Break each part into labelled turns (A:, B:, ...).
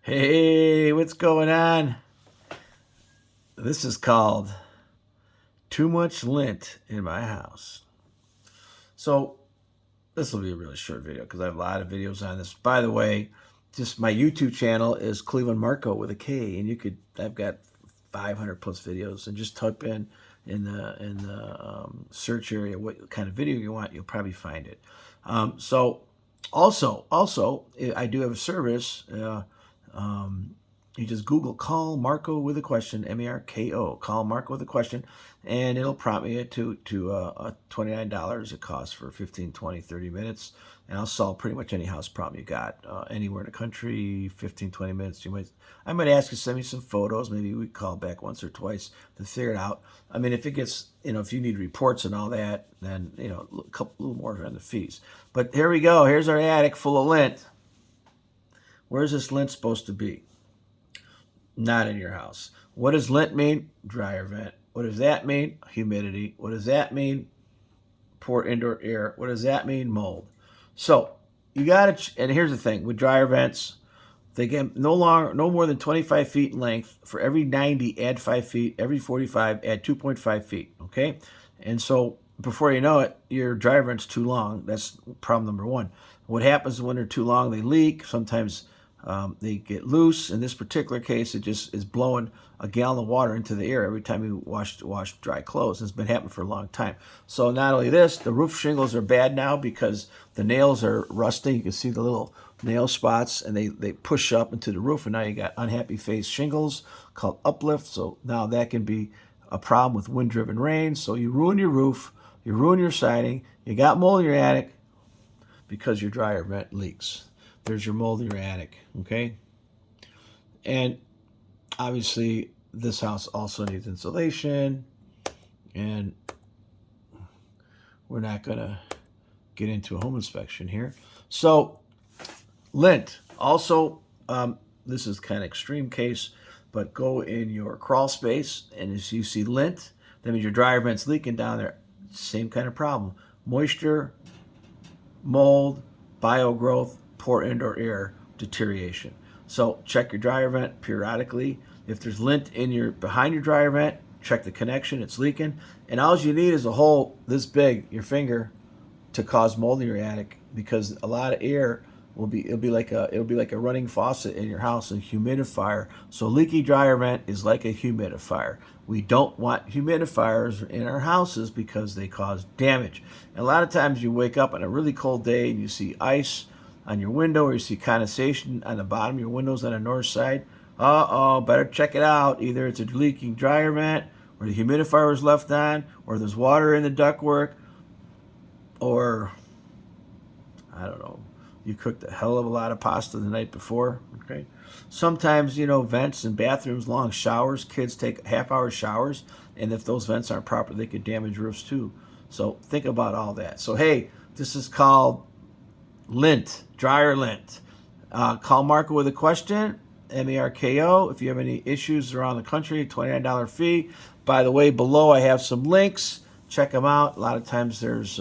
A: Hey, what's going on? This is called Too Much Lint in My House. So, this will be a really short video because I have a lot of videos on this. By the way, just my YouTube channel is Clevelandmarko with a K, and I've got 500 plus videos, and just type in the search area what kind of video you want, you'll probably find it. Also, I do have a service. You just Google "call Marco with a question," M-A-R-K-O, call Marco with a question, and it'll prompt me to $29 it costs for 15, 20, 30 minutes, and I'll solve pretty much any house problem you got anywhere in the country. 15, 20 minutes. I might ask you to send me some photos. Maybe we call back once or twice to figure it out. I mean, if it gets, if you need reports and all that, then a little more on the fees. But here we go. Here's our attic full of lint. Where's this lint supposed to be? Not in your house. What does lint mean? Dryer vent. What does that mean? Humidity. What does that mean? Poor indoor air. What does that mean? Mold. So you got to, and here's the thing with dryer vents, they get no more than 25 feet in length. For every 90, add 5 feet. Every 45, add 2.5 feet. Okay? And so before you know it, your dryer vent's too long. That's problem number one. What happens when they're too long? They leak. Sometimes they get loose. In this particular case, it just is blowing a gallon of water into the air every time you wash dry clothes. It's been happening for a long time. So not only this, the roof shingles are bad now because the nails are rusting. You can see the little nail spots, and they push up into the roof, and now you got unhappy face shingles called uplift. So now that can be a problem with wind-driven rain. So you ruin your roof, you ruin your siding, you got mold in your attic because your dryer vent leaks. There's your mold in your attic, okay? And obviously, this house also needs insulation, and we're not going to get into a home inspection here. So, lint. Also, this is kind of extreme case, but go in your crawl space, and as you see lint, that means your dryer vent's leaking down there. Same kind of problem. Moisture, mold, biogrowth, poor indoor air, deterioration. So check your dryer vent periodically. If there's lint behind your dryer vent, check the connection, it's leaking. And all you need is a hole this big, your finger, to cause mold in your attic, because a lot of air it'll be like a running faucet in your house, a humidifier. So leaky dryer vent is like a humidifier. We don't want humidifiers in our houses because they cause damage. And a lot of times you wake up on a really cold day and you see ice on your window, or you see condensation on the bottom of your windows on the north side. Better check it out. Either it's a leaking dryer vent, or the humidifier was left on, or there's water in the ductwork, or I don't know, you cooked a hell of a lot of pasta the night before. Okay, sometimes vents in bathrooms, long showers, kids take half-hour showers, and if those vents aren't proper, they could damage roofs too. So think about all that. So hey, this is called lint, dryer lint. Call Marco with a question, M-A-R-K-O. If you have any issues around the country, $29 fee. By the way, below I have some links. Check them out. A lot of times there's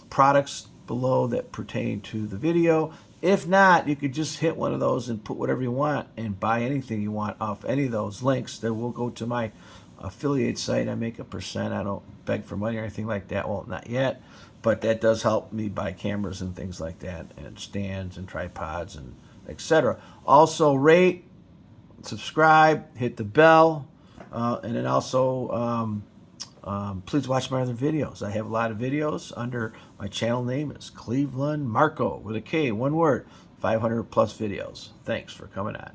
A: products below that pertain to the video. If not, you could just hit one of those and put whatever you want and buy anything you want off any of those links. That will go to my affiliate site. I make a percent. I don't beg for money or anything like that. Well, not yet, but that does help me buy cameras and things like that, and stands and tripods and etc. Also, rate, subscribe, hit the bell, and then also please watch my other videos. I have a lot of videos under my channel name is Clevelandmarko with a K, one word, 500 plus videos. Thanks for coming on.